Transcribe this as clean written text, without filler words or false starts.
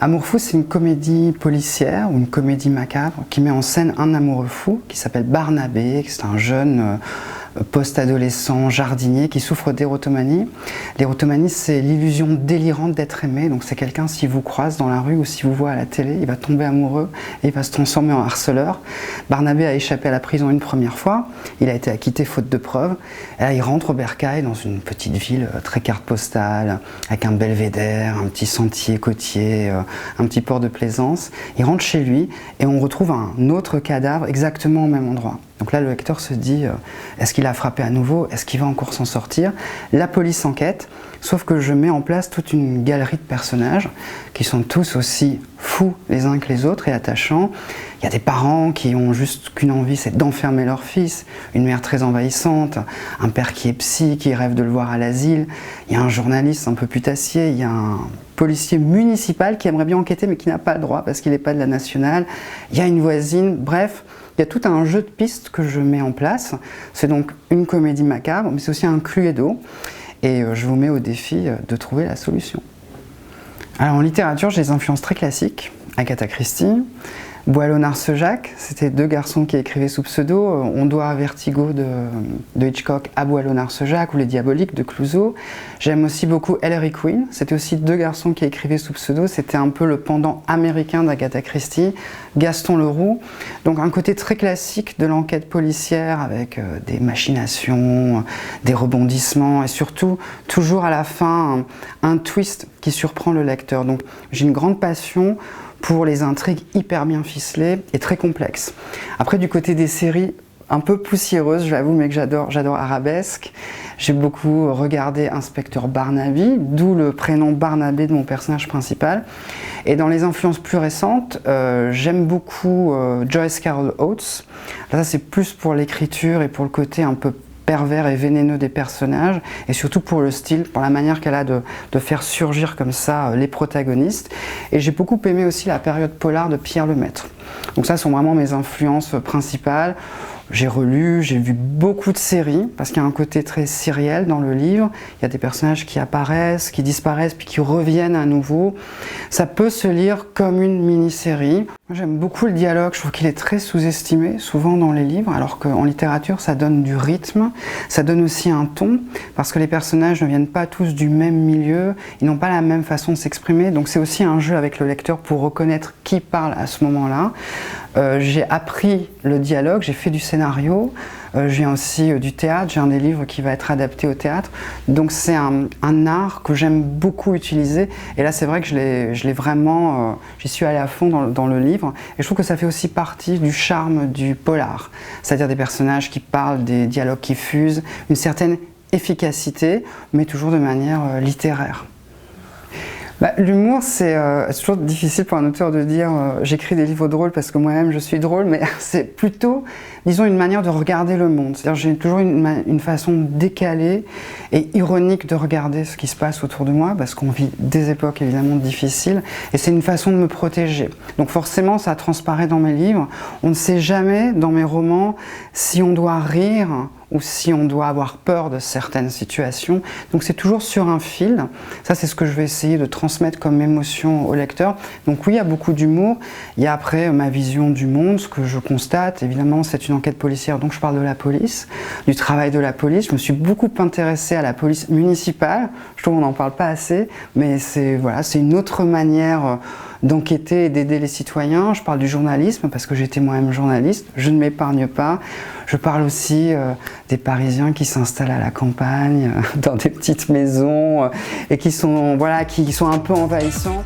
Amour fou, c'est une comédie policière ou une comédie macabre qui met en scène un amoureux fou qui s'appelle Barnabé, c'est un jeune post-adolescent jardinier qui souffre d'érotomanie. L'érotomanie, c'est l'illusion délirante d'être aimé. Donc c'est quelqu'un, s'il vous croise dans la rue ou s'il vous voit à la télé, il va tomber amoureux et il va se transformer en harceleur. Barnabé a échappé à la prison une première fois. Il a été acquitté faute de preuves. Et là, il rentre au Bercail, dans une petite ville très carte postale, avec un belvédère, un petit sentier côtier, un petit port de plaisance. Il rentre chez lui et on retrouve un autre cadavre exactement au même endroit. Donc là, le lecteur se dit, est-ce qu'il a frappé à nouveau? Est-ce qu'il va encore s'en sortir? La police enquête, sauf que je mets en place toute une galerie de personnages qui sont tous aussi fous les uns que les autres et attachants. Il y a des parents qui ont juste qu'une envie, c'est d'enfermer leur fils, une mère très envahissante, un père qui est psy, qui rêve de le voir à l'asile, il y a un journaliste un peu putassier, il y a un policier municipal qui aimerait bien enquêter mais qui n'a pas le droit parce qu'il n'est pas de la nationale, il y a une voisine, bref. Il y a tout un jeu de pistes que je mets en place. C'est donc une comédie macabre, mais c'est aussi un Cluedo. Et je vous mets au défi de trouver la solution. Alors en littérature, j'ai des influences très classiques. Agatha Christie, Boileau-Narcejac, c'était deux garçons qui écrivaient sous pseudo. On doit à Vertigo de Hitchcock à Boileau-Narcejac ou Les Diaboliques de Clouzot. J'aime aussi beaucoup Ellery Queen, c'était aussi deux garçons qui écrivaient sous pseudo. C'était un peu le pendant américain d'Agatha Christie. Gaston Leroux, donc un côté très classique de l'enquête policière avec des machinations, des rebondissements et surtout toujours à la fin un twist qui surprend le lecteur. Donc j'ai une grande passion pour les intrigues hyper bien ficelées et très complexes. Après, du côté des séries un peu poussiéreuses, je l'avoue, mais que j'adore Arabesque. J'ai beaucoup regardé Inspecteur Barnaby, d'où le prénom Barnabé de mon personnage principal. Et dans les influences plus récentes, j'aime beaucoup Joyce Carol Oates. Là, ça c'est plus pour l'écriture et pour le côté un peu pervers et vénéneux des personnages, et surtout pour le style, pour la manière qu'elle a de faire surgir comme ça les protagonistes. Et j'ai beaucoup aimé aussi la période polar de Pierre Lemaitre. Donc ça sont vraiment mes influences principales. J'ai relu, j'ai vu beaucoup de séries, parce qu'il y a un côté très sériel dans le livre. Il y a des personnages qui apparaissent, qui disparaissent, puis qui reviennent à nouveau. Ça peut se lire comme une mini-série. J'aime beaucoup le dialogue, je trouve qu'il est très sous-estimé, souvent dans les livres, alors qu'en littérature, ça donne du rythme, ça donne aussi un ton, parce que les personnages ne viennent pas tous du même milieu, ils n'ont pas la même façon de s'exprimer, donc c'est aussi un jeu avec le lecteur pour reconnaître qui parle à ce moment-là. J'ai appris le dialogue, j'ai fait du scénario, je viens aussi du théâtre, j'ai un des livres qui va être adapté au théâtre, donc c'est un art que j'aime beaucoup utiliser, et là c'est vrai que je l'ai vraiment, j'y suis allée à fond dans le livre, et je trouve que ça fait aussi partie du charme du polar, c'est-à-dire des personnages qui parlent, des dialogues qui fusent, une certaine efficacité, mais toujours de manière littéraire. L'humour, c'est toujours difficile pour un auteur de dire j'écris des livres drôles parce que moi-même je suis drôle, mais c'est plutôt, disons, une manière de regarder le monde. C'est-à-dire j'ai toujours une façon décalée et ironique de regarder ce qui se passe autour de moi, parce qu'on vit des époques évidemment difficiles, et c'est une façon de me protéger. Donc forcément, ça transparaît dans mes livres. On ne sait jamais, dans mes romans, si on doit rire ou si on doit avoir peur de certaines situations. Donc c'est toujours sur un fil. Ça, c'est ce que je vais essayer de transmettre comme émotion au lecteur. Donc oui, il y a beaucoup d'humour. Il y a après ma vision du monde, ce que je constate. Évidemment, c'est une enquête policière, donc je parle de la police, du travail de la police. Je me suis beaucoup intéressée à la police municipale. Je trouve qu'on n'en parle pas assez, mais c'est voilà, c'est une autre manière d'enquêter et d'aider les citoyens. Je parle du journalisme parce que j'étais moi-même journaliste. Je ne m'épargne pas. Je parle aussi des Parisiens qui s'installent à la campagne, dans des petites maisons et qui sont un peu envahissants.